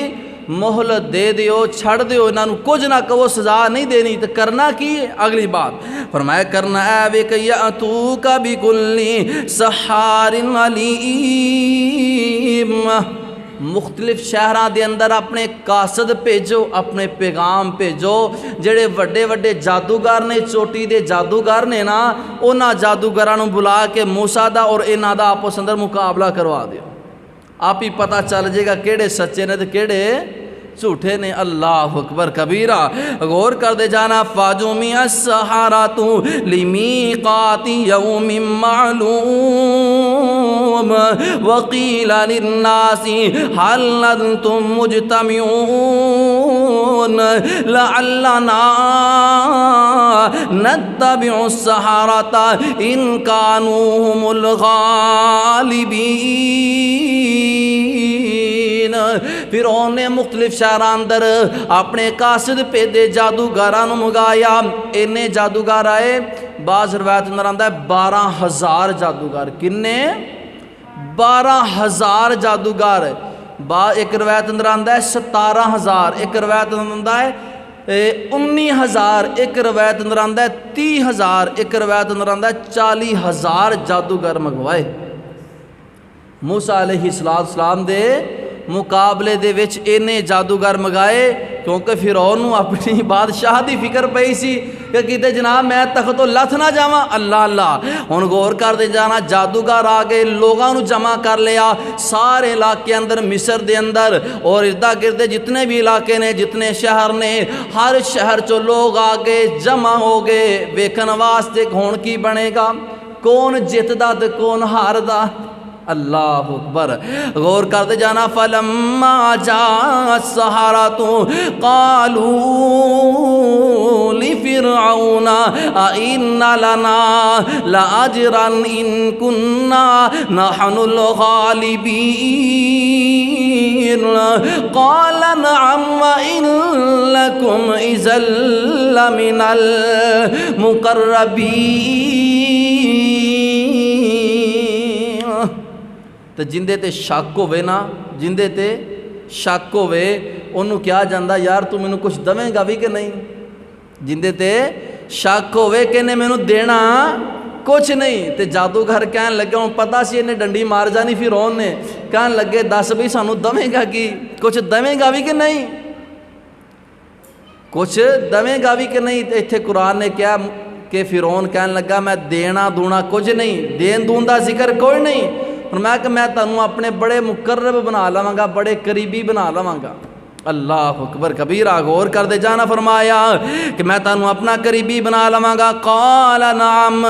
مہلت دے دیو، چھڑ دیو، انہاں نو کچھ نہ کہو، سزا نہیں دینی۔ تو کرنا کی ہے؟ اگلی بات فرمایا کرنا ہے وے کہ یاتوک بکل سحار علیم، مختلف شہراں دے اندر اپنے قاصد بھیجو، اپنے پیغام بھیجو، جڑے وڈے وڈے جادوگر نے، چوٹی دے جادوگر نے نا، انہاں جادوگراں نو بلا کے موسیٰ دا اور انہاں دا آپس اندر مقابلہ کروا دیو، آپ ہی پتہ چل جائے گا کیڑے سچے نے تے کیڑے جھوٹے نے۔ اللہ اکبر کبیرہ۔ غور کر دے جانا فَجُمِعَ السَّحَرَةُ لِمِيقَاتِ يَوْمٍ مَّعْلُومٍ وَقِيلَ لِلنَّاسِ هَلْ أَنتُم مُّجْتَمِعُونَ لَعَلَّنَا نَتَّبِعُ السَّحَرَةَ إِن كَانُوا هُمُ الْغَالِبِينَ۔ فرعون نے مختلف شہراں اندر اپنے قاصد پیدے جادوگراں نو منگایا، اینے جادوگر آئے، بعض روایت اندر آندا ہے 12,000 جادوگر۔ کنے؟ 12,000 جادوگر۔ ایک روایت اندر آندا ہے 17,000، ایک روایت اندر آندا ہے 19,000، ایک روایت اندر آندا ہے 30,000، ایک روایت اندر آندا ہے 40,000 جادوگر منگوائے موسیٰ علیہ السلام دے مقابلے دے وچ اینے جادوگر مگائے، کیونکہ فرعون نو اپنی بادشاہ دی فکر پئی سی کہ کتے جناب میں تختوں لتھ نہ جاواں۔ اللہ اللہ، ہن غور کر دے جانا جادوگر آ گئے، لوگاں نو جمع کر لیا سارے علاقے اندر، مصر دے اندر اور اردا گردے جتنے بھی علاقے نے، جتنے شہر نے، ہر شہر چو لوگ آ گئے، جمع ہو گئے ویکھن واسطے ہن کی بنے گا، کون جتدا تے کون ہاردا۔ اللہ اکبر۔ غور کرتے جانا فلما جاء السحرۃ قالوا لفرعون أئن لنا لأجرا إن كنا نحن الغالبين قال نعم وإنكم إذا لمن المقربين۔ تو جندے تے شک ہوئے نا، جندے تے شک ہوئے انہوں کیا جاندہ یار تو میں نو کچھ دویں گا بھی کہ نہیں، جندے تے شک ہوئے کہ نے میں نو دینا کچھ نہیں۔ تے جادوگر کہنے لگے ہوں پتہ سی انہیں ڈنڈی مار جانی فرعون نے، کہنے لگے دس بھی سانو دویں گا کی، کچھ دویں گا بھی کہ نہیں، کچھ دویں گا بھی کہ نہیں۔ اتھے قرآن نے کیا کہ فرعون کہنے لگا میں دینا دونا کچھ نہیں، دین دون دا ذکر کوئی نہیں، فرمایا کہ میں تانوں اپنے بڑے مقرب بنا لواں گا، بڑے قریبی بنا لواں گا۔ اللہ اکبر کبیرہ۔ غور کر دے جانا فرمایا کہ میں تانوں اپنا قریبی بنا لواں گا۔ قال نعم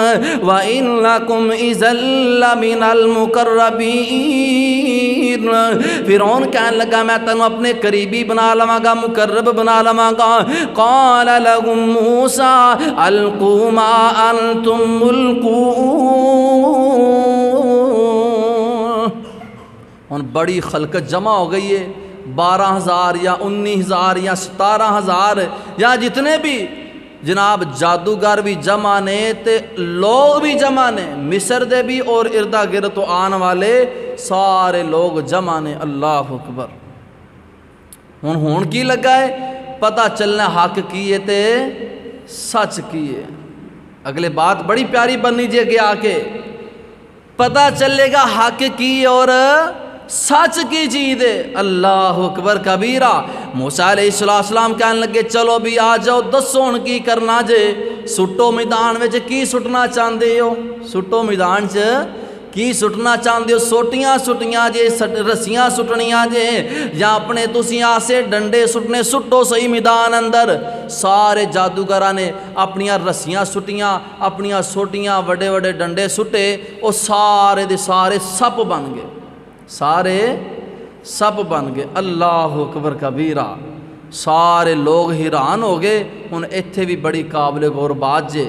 وَإِنَّكُمْ إِذًا لَّمِنَ الْمُقَرَّبِينَ۔ فرعون کہنے لگا میں تانوں اپنے قریبی بنا لواں گا، مقرب بنا لواں گا۔ قال لهم موسیٰ القوا ما انتم ملقون۔ ان بڑی خلقت جمع ہو گئی ہے، 12,000 یا 19,000 یا 17,000 یا جتنے بھی جناب جادوگر بھی جمع نے تے لوگ بھی جمع نے، مصر دے بھی اور اردا گرد تو آن والے سارے لوگ جمع نے۔ اللہ اکبر۔ ہون کی لگا ہے پتہ چلنا حق کیے تے سچ کیے۔ اگلے بات بڑی پیاری بننی جے کہ آ کے پتہ چلے گا حق کی اور سچ کی چیز ہے۔ اللہ اکبر کبیرہ۔ موسیٰ علیہ السلام کہنے لگے چلو بھی آ جاؤ، دسو ہن کی کرنا جے، سٹو میدان وچ کی سٹنا چاہندے ہو، سٹو میدان چ کی سٹنا چاہندے ہو، سوٹیاں سٹیاں جے، رسیاں سٹنیاں جے، یا اپنے تسی آسے ڈنڈے سٹنے، سٹو صحیح میدان اندر۔ سارے جادوگراں نے اپنیاں رسیاں سٹیاں، اپنیاں سوٹیاں، وڈے وڈے ڈنڈے سٹے، وہ سارے دے سارے سپ بن گئے، سارے سب بن گئے۔ اللہ اکبر کبیرہ۔ سارے لوگ حیران ہو گئے۔ ہن ایتھے بھی بڑی قابل غور بات جے،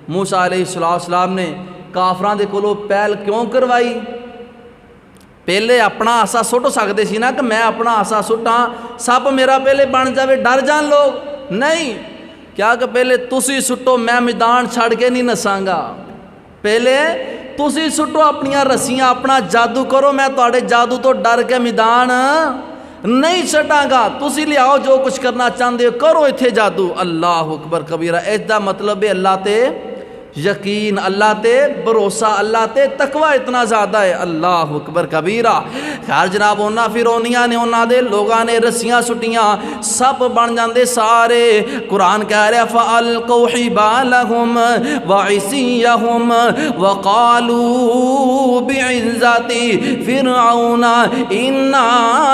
موسیٰ علیہ السلام نے کافراں دے کولوں پہل کیوں کروائی؟ ਪਹਿਲੇ ਆਪਣਾ ਆਸਾ ਸੁੱਟ ਸਕਦੇ ਸੀ ਨਾ ਕਿ ਮੈਂ ਆਪਣਾ ਆਸਾ ਸੁੱਟਾਂ, ਸੱਪ ਮੇਰਾ ਪਹਿਲੇ ਬਣ ਜਾਵੇ, ਡਰ ਜਾਣ ਲੋਕ। ਨਹੀਂ, ਕਿਹਾ ਕਿ ਪਹਿਲੇ ਤੁਸੀਂ ਸੁੱਟੋ, ਮੈਂ ਮੈਦਾਨ ਛੱਡ ਕੇ ਨਹੀਂ ਨਸਾਂਗਾ। ਪਹਿਲੇ ਤੁਸੀਂ ਸੁੱਟੋ ਆਪਣੀਆਂ ਰੱਸੀਆਂ, ਆਪਣਾ ਜਾਦੂ ਕਰੋ, ਮੈਂ ਤੁਹਾਡੇ ਜਾਦੂ ਤੋਂ ਡਰ ਕੇ ਮੈਦਾਨ ਨਹੀਂ ਛੱਡਾਂਗਾ। ਤੁਸੀਂ ਲਿਆਓ ਜੋ ਕੁਝ ਕਰਨਾ ਚਾਹੁੰਦੇ ਹੋ, ਕਰੋ ਇੱਥੇ ਜਾਦੂ। ਅੱਲਾਹੁ ਅਕਬਰ ਕਬੀਰਾ। ਇਸ ਦਾ ਮਤਲਬ ਹੈ ਅੱਲਾਹ ਤੇ ਯਕੀਨ, ਅੱਲਾਹ ਤੇ ਭਰੋਸਾ, ਅੱਲਾਹ ਤੇ ਤਕਵਾ ਇਤਨਾ ਜ਼ਿਆਦਾ ਹੈ। ਅੱਲਾਹੁ ਅਕਬਰ ਕਬੀਰਾ। ਖੈਰ ਜਨਾਬ, ਉਹਨਾਂ ਫਿਰੌਨੀਆਂ ਨੇ, ਉਹਨਾਂ ਦੇ ਲੋਕਾਂ ਨੇ ਰੱਸੀਆਂ ਸੁੱਟੀਆਂ, ਸੱਪ ਬਣ ਜਾਂਦੇ ਸਾਰੇ। ਕੁਰਾਨ ਕਹਿ ਰਿਹਾ ਫਅਲਕੂ ਹਿਬਾਲਹੁਮ ਵਇਸੀਯਹੁਮ ਵਕਾਲੂ ਬਿਇzzati ਫਿਰഔਨ ਇੰਨਾ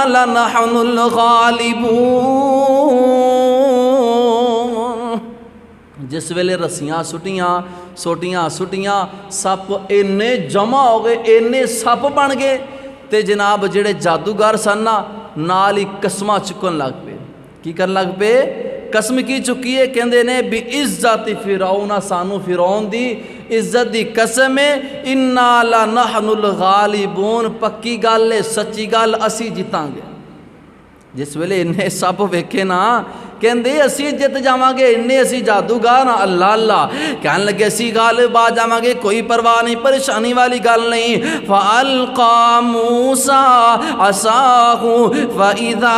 ਲਨਹනුਲ ਗਾਲਿਬੂਨ। ਜਿਸ ਵੇਲੇ ਰੱਸੀਆਂ ਸੁੱਟੀਆਂ ਸੱਪ ਇੰਨੇ ਜਮਾ ਹੋ ਗਏ, ਇੰਨੇ ਸੱਪ ਬਣ ਗਏ। ਤੇ ਜਨਾਬ ਜਿਹੜੇ ਜਾਦੂਗਰ ਸਨ ਨਾ, ਨਾਲ ਹੀ ਕਸਮਾਂ ਚੁੱਕਣ ਲੱਗ ਪਏ। ਕੀ ਕਰਨ ਲੱਗ ਪਏ? ਕਸਮ ਕੀ ਚੁੱਕੀ ਹੈ? ਕਹਿੰਦੇ ਨੇ ਵੀ ਇੱਜ਼ਤ ਫਿਰੌਨ, ਸਾਨੂੰ ਫਿਰੌਨ ਦੀ ਇੱਜ਼ਤ ਦੀ ਕਸਮ ਹੈ, ਇੰਨਾ ਲਨਹනුਲ ਗਾਲਿਬੂਨ, ਪੱਕੀ ਗੱਲ ਹੈ, ਸੱਚੀ ਗੱਲ, ਅਸੀਂ ਜਿੱਤਾਂਗੇ। ਜਿਸ ਵੇਲੇ ਇੰਨੇ ਸੱਪ ਵੇਖੇ ਨਾ, ਕਹਿੰਦੇ ਅਸੀਂ ਜਿੱਤ ਜਾਵਾਂਗੇ, ਇੰਨੇ ਅਸੀਂ ਜਾਦੂਗਰ ਹਾਂ। ਅੱਲਾ ਅੱਲਾ ਕਹਿਣ ਲੱਗੇ ਅਸੀਂ ਗਾਲਿਬ ਆ ਜਾਵਾਂਗੇ, ਕੋਈ ਪਰਵਾਹ ਨਹੀਂ, ਪਰੇਸ਼ਾਨੀ ਵਾਲੀ ਗੱਲ ਨਹੀਂ। ਫਅਲਕਾ ਮੂਸਾ ਅਸਾਹੂ ਫਇਜ਼ਾ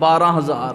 12,000।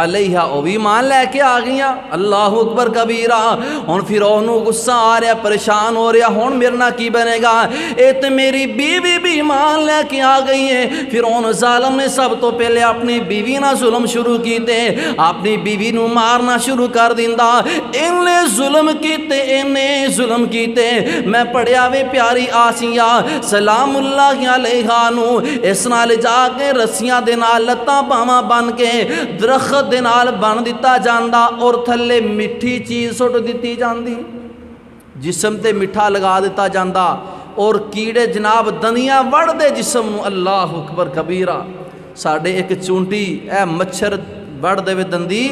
علیہا وہ بھی ایمان لے کے آ گئیاں۔ اللہ اکبر کبیرہ۔ ہن فرعون نوں غصہ آ رہا، پریشان ہو رہا، ہن میرے نال کی بنے گا؟ اے تے میری بیوی بھی ایمان لے کے آ گئی ہے۔ فرعون ظالم نے سب تو پہلے اپنی بیوی نال ظلم شروع کیتے، اپنی بیوی نوں مارنا شروع کر دیندا۔ انہیں ظلم کیتے میں پڑھیا وے پیاری آسیہ سلام اللہ علیہا نوں اس نال جا کے رسیاں دے نال لتاں باواں بن کے درخت دے نال بن دتا جاندا اور تھلے مٹھی چیز سٹ دتی جاندی، جسم تے میٹھا لگا دیتا جاندا اور کیڑے جناب دندیاں وڑ دے جسم نوں۔ اللہ اکبر کبیرہ۔ ساڈے ایک چونٹی اے مچھر وڑ دے دندی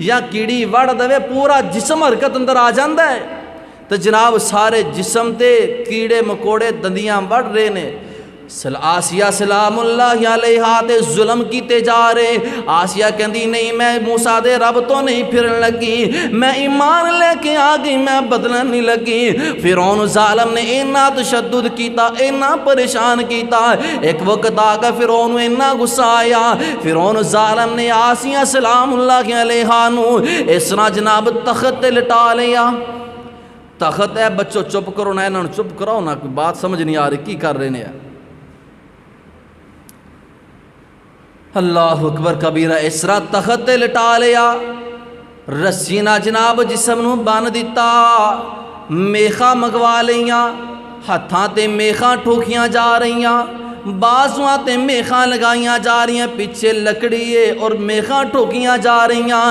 یا کیڑی وڑ دے پورا جسم حرکت اندر آ جاندا ہے، تو جناب سارے جسم تے کیڑے مکوڑے دندیاں وڑ رہے نے۔ آسیہ سلام اللہ علیہا تے ظلم کیتے جا رہے۔ آسیہ کہندی نہیں میں موسیٰ دے رب تو نہیں پھرن لگی، میں ایمان لے کے آ گئی، میں بدلن نہیں لگی۔ فرعون ظالم نے اینا تشدد کیتا، اینا پریشان کیتا، ایک وقت آگا فرعون اینا غصہ آیا، فرعون ظالم نے آسیہ سلام اللہ علیہا نوں اس طرح جناب تخت تے لٹا لیا۔ تخت ہے بچوں چپ کرو نا، انہوں چپ کرو نا، کوئی بات سمجھ نہیں آ رہی کی کر رہے ہیں۔ اللہ اکبر کبیرہ۔ اس طرح تخت تے لٹا لیا، رسی نہ جناب جسم نوں بن دیتا، میخاں منگوا لیاں، ہتھاں تے میخاں ٹھوکیاں جا رہیاں، بازواں تے میخاں لگائیاں جا رہیاں، پیچھے لکڑی ہے اور میخاں ٹھوکیاں جا رہیاں،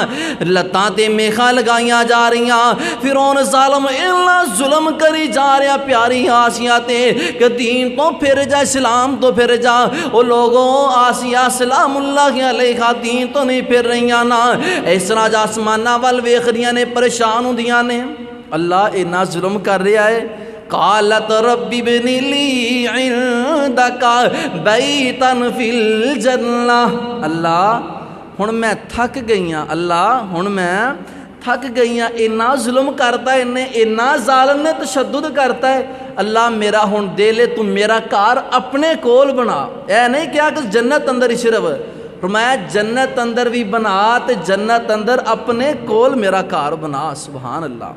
لتاں تے میخاں لگائیاں جا رہیاں۔ فرعون ظالم اتنا ظلم کری جا رہا پیاری آسیہ تے کہ دین تو پھر جا، اسلام تو پھر جا۔ او لوگوں آسیہ سلام اللہ علیہا دین تو نہیں پھر رہیاں نا، اس طرح جا آسماناں وال ویکھ رہیاں نے، پریشان ہوندیاں نے۔ اللہ اتنا ظلم کر رہا ہے۔ قالت رب ابن لی عندک بیتا فی الجنہ۔ اللہ ہن میں تھک گئی ہاں، اللہ ہن میں تھک گئی ہاں، اینا ظلم کرتا ہے انہیں، اینا ظالم نے تشدد کرتا ہے۔ اللہ میرا ہن دے لے، تو میرا کار اپنے کول بنا۔ اے نہیں کیا کہ جنت اندر ہی صرف، فرمایا جنت اندر بھی بنا تے جنت اندر اپنے کول میرا کار بنا۔ سبحان اللہ۔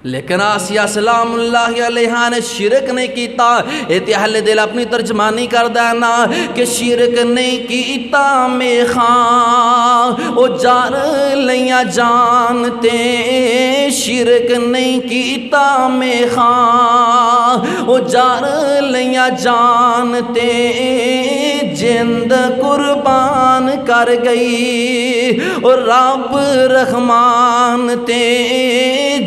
لیکن آسیہ سلام اللہ علیہا نے شرک نہیں کیتا۔ ایتے اہل دل اپنی ترجمانی کر دینا کہ شرک نہیں کیتا میخاں او جار لیاں جانتے، شرک نہیں کیتا میخاں او جار لیاں جانتے، جند قربان کر گئی اور رب رحمان تے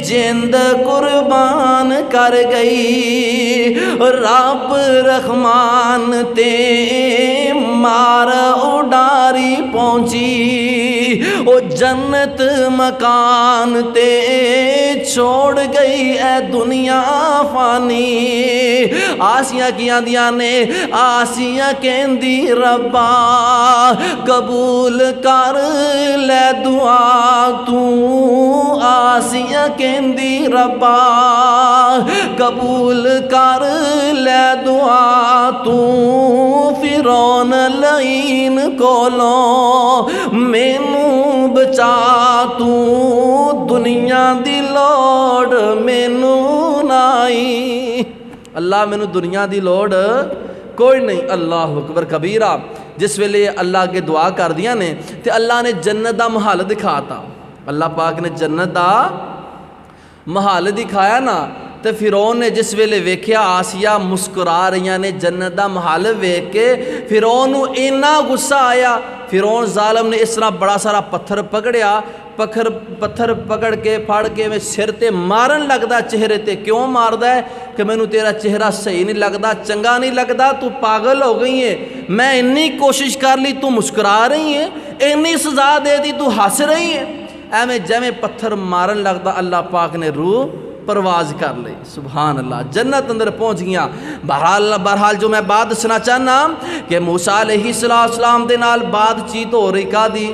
جند قربان کر گئی، رب رحمان تے مار اڈاری پہنچی، او جنت مکان تے چھوڑ گئی اے دنیا فانی۔ آسیہ کیا دیا نے، آسیہ کہندی ربا قبول کر لے دعا تو، آسیہ کہندی ربا قبول کر لے دعا تو، فرعون لعین کولوں مینوں بچا تو، دنیا دی لوڑ مینوں نائی۔ اللہ مینوں دنیا دی لوڑ کوئی نہیں۔ اللہ اکبر کبیرہ۔ جس ویلے اللہ کے دعا کر دیا نے تے اللہ نے جنت دا محل دکھاتا، اللہ پاک نے جنت دا محل دکھایا نا، تے فرعون نے جس ویلے ویکھیا آسیہ مسکرا رہیاں نے جنت دا محل ویکھ کے، فرعون نوں اینا غصہ آیا، فرعون ظالم نے اس طرح بڑا سارا پتھر پکڑیا، پتھر پکڑ کے پھاڑ کے میں سر تے مارن لگدا چہرے تے۔ کیوں ماردا ہے کہ مینوں تیرا چہرہ صحیح نہیں لگدا، چنگا نہیں لگدا، تو پاگل ہو گئی ہے، میں انی کوشش کر لی تو مسکرا رہی ہے، انی سزا دے دی تو ہنس رہی ہے۔ ایویں جویں پتھر مارن لگدا اللہ پاک نے روح پرواز کر لئی۔ سبحان اللہ، جنت اندر پہنچ گیا۔ بہرحال جو میں بات دسنا چاہنا کہ موسیٰ علیہ السلام دے نال بات چیت ہو رہی کا دی،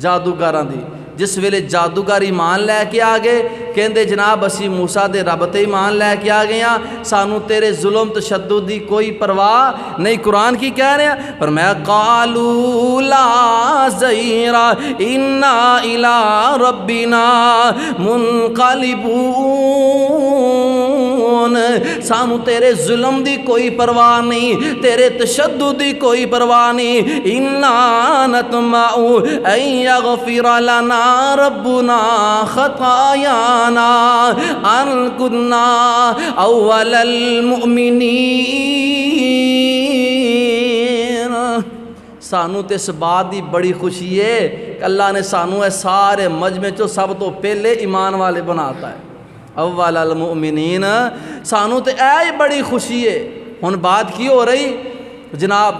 جادوگراں دی، جس ویلے جادوگر ایمان لے کے آ گئے کہندے جناب اسی موسیٰ دے رب تے ایمان لے کے آ گئے ہاں سانو تیرے ظلم تشدد دی کوئی پرواہ نہیں قرآن کی کہہ رہے ہیں فرمایا قالوا لا ضیر انا الی ربنا منقلبون سانو تیرے ظلم دی کوئی پرواہ نہیں تیرے تشدد دی کوئی پرواہ نہیں انا نطمع ان یغفر لنا ربنا خطایانا ان کنا اول المؤمنین سانو تے اس بات دی بڑی خوشی ہے کہ اللہ نے سانو اے سارے مجمع چو سب تو پہلے ایمان والے بناتا ہے اول المؤمنین سانو تے اے بڑی خوشی ہے ہن بات کی ہو رہی جناب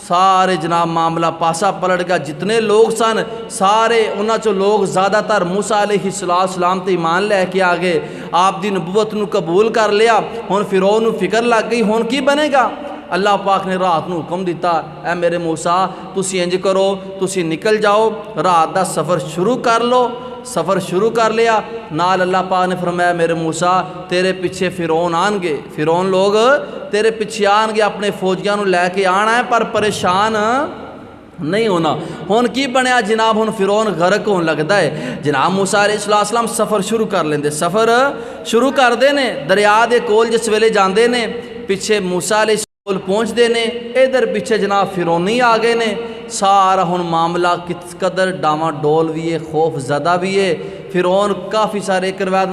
سارے جناب معاملہ پاسا پلٹ گیا جتنے لوگ سن سارے انہاں چو لوگ زیادہ تر موسیٰ علیہ السلام تے ایمان لے کے آگے آپ دی نبوت نو قبول کر لیا ہن فرعون نو فکر لگ گئی ہن کی بنے گا اللہ پاک نے رات نو حکم دیتا اے میرے موسیٰ تسی انج کرو تسی نکل جاؤ رات دا سفر شروع کر لو سفر شروع کر لیا نال اللہ پاک نے فرمایا میرے موسیٰ تیرے پیچھے فرعون آن گے فرعون لوگ تیرے پیچھے آن گے اپنے فوجیاں نو لے کے آنا ہے پر پریشان نہیں ہونا ہون کی بنیا جناب ہون فرعون غرق ہون لگتا ہے جناب موسیٰ علیہ السلام سفر شروع کر لیندے سفر شروع کر دے نے دریا دے کول جس ویلے جاندے نے پیچھے موسیٰ علیہ السلام پہنچ دے نے ادھر پیچھے جناب فرعونی آگے نے سارا ہن معاملہ کس قدر ڈاما ڈول بھی ہے خوف زدہ بھی ہے فرعون کافی سارے ایک روایت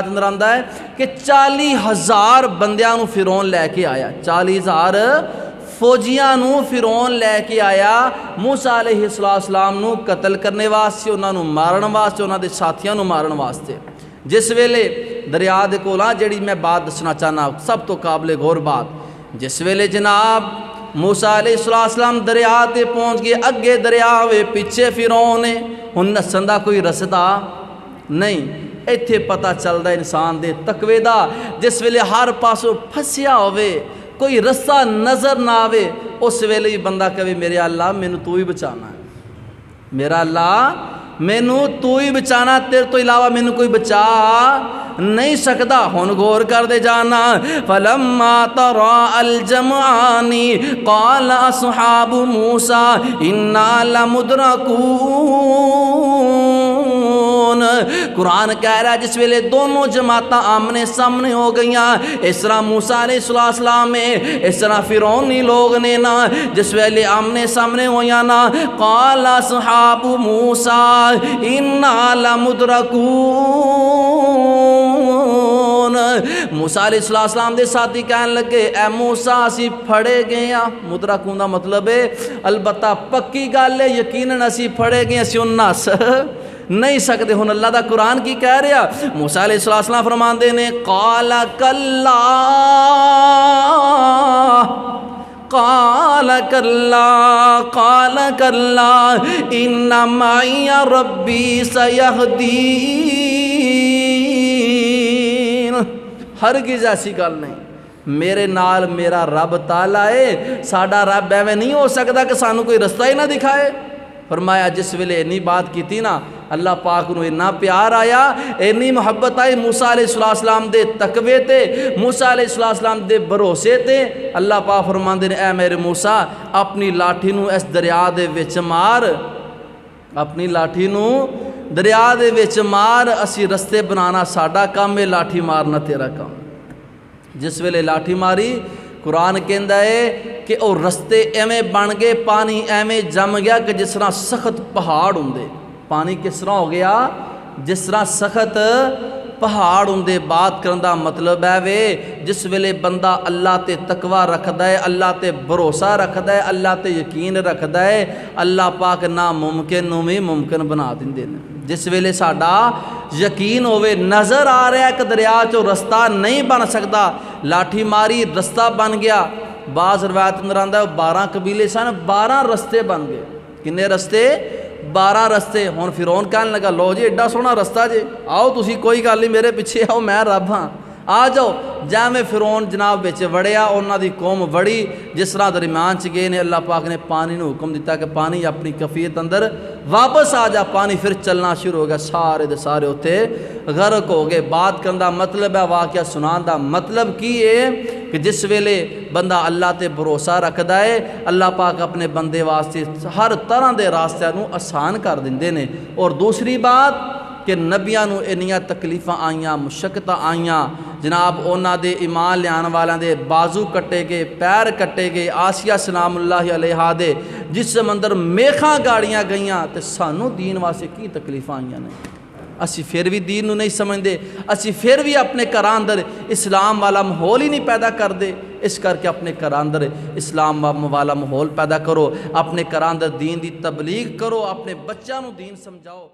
اندر آندہ ہے کہ 40,000 بندیاں نو فرعون لے کے آیا 40,000 فوجیاں نو فرعون لے کے آیا موسیٰ علیہ السلام نو قتل کرنے واسطے انہاں نو مارن واسطے انہاں دے ساتھیاں نو مارن واسطے جس ویلے دریا دے کولا جڑی میں بات دسنا چاہنا سب تو قابل غور بات جس ویلے جناب موسیٰ علیہ السلام دریا تے پہنچ گئے اگے دریا وے پیچھے فرعون ہے ہن نسن دا کوئی رستا نہیں ایتھے پتہ چلدا انسان دے تقوی دا جس ویلے ہر پاسوں پھسیا ہوئے کوئی رستہ نظر نہ آوے اس ویلے ہی بندہ کہے میرے اللہ مینوں تو ہی بچانا ہے میرا اللہ مینوں تو ہی بچانا تیرے تو علاوہ مینوں کوئی بچا نہیں سکتا ہن غور کر دے جانا فلما ترى الجمعان قال اصحاب موسى انا لمدركون قرآن کہہ رہا ہے جس ویلے دونوں جماعتاں آمنے سامنے ہو گئیاں اس طرح موسیٰ علیہ السلام میں اس طرح فرعونی لوگ نے نا جس ویلے آمنے سامنے ہویاں نا قال اصحاب موسیٰ انا لمدرکون موسیٰ علیہ السلام دے ساتھی کہنے لگے اے موسیٰ اسی پھڑے گئے ہیں مدرکون دا مطلب ہے البتہ پکی گل ہے یقیناً اسی پھڑے گئے اسی اناس نہیں سکتے ہن اللہ دا قرآن کی کہہ رہا موسیٰ علیہ السلام فرماندے نے قال کلا قال کلا قال کلا ان معی ربی سیہدین ہرگز ایسی گل نہیں میرے نال میرا رب تعالیٰ ہے ساڈا رب ایویں نہیں ہو سکتا کہ سانو کوئی رستہ ہی نہ دکھائے فرمایا جس ویلے اینی بات کی تھی نا اللہ پاک نو اتنا پیار آیا اینی محبت آئی موسیٰ علیہ السلام دے تقوی تے موسیٰ علیہ السلام دے بھروسے تے اللہ پاک فرماندے نے اے میرے موسیٰ اپنی لاٹھی نو اس دریا دے وچ مار اپنی لاٹھی نو دریا دے وچ مار اسی رستے بنانا ساڈا کام ہے لاٹھی مارنا تیرا کام جس ویلے لاٹھی ماری قرآن کہندا ہے کہ او رستے ایویں بن گئے پانی ایویں جم گیا کہ جس طرح سخت پہاڑ ہوندے پانی کس طرح ہو گیا جس طرح سخت پہاڑ ہوندے بات کرن دا مطلب ہے وے جس ویلے بندہ اللہ تے تقوی رکھدا ہے اللہ تے بھروسہ رکھدا ہے اللہ تے یقین رکھدا ہے اللہ پاک ناممکن نوں بھی ممکن بنا دیندے نے جس ویلے ساڈا یقین ہوئے نظر آ رہا ہے کہ دریا چو رستہ نہیں بن سکتا لاٹھی ماری رستہ بن گیا بعض روایت اندر آندا ہے 12 قبیلے سن 12 رستے بن گئے کنے رستے 12 رستے ہن فرعون کہنے لگا لو جی ایڈا سونا رستہ جے آؤ تسی کوئی گل نہیں میرے پیچھے آؤ میں رب ہاں آ جاؤ جامع فرعون جناب بچ وڑیا انہاں دی قوم وڑی جس طرح درمیان چ گئے نے اللہ پاک نے پانی نو حکم دیتا کہ پانی اپنی کفیت اندر واپس آ جا پانی پھر چلنا شروع ہو گیا سارے دے سارے اتنے غرق ہو گئے بات کرن دا مطلب ہے واقعہ سنان دا مطلب کی ہے کہ جس ویلے بندہ اللہ تے بھروسہ رکھدا ہے اللہ پاک اپنے بندے واسطے ہر طرح دے راستیاں نو آسان کر دیندے نے اور دوسری بات کہ نبیاں نو انیاں تکلیفاں آئیاں مشقتاں آئیاں جناب اونا دے ایمان لیان والیاں دے بازو کٹے گئے پیر کٹے گئے آسیہ سلام اللہ علیہ دے جسم اندر میخاں گاڑیاں گئیاں تے سانو دین واسطے کی تکلیفاں آئیاں نے اسی پھر بھی دین نو نہیں سمجھدے اسی پھر بھی اپنے گھراں اندر اسلام والا ماحول ہی نہیں پیدا کر دے اس کر کے اپنے گھراں اندر اسلام والا ماحول پیدا کرو اپنے گھراں اندر دین دی تبلیغ کرو اپنے بچیاں نو دین سمجھاؤ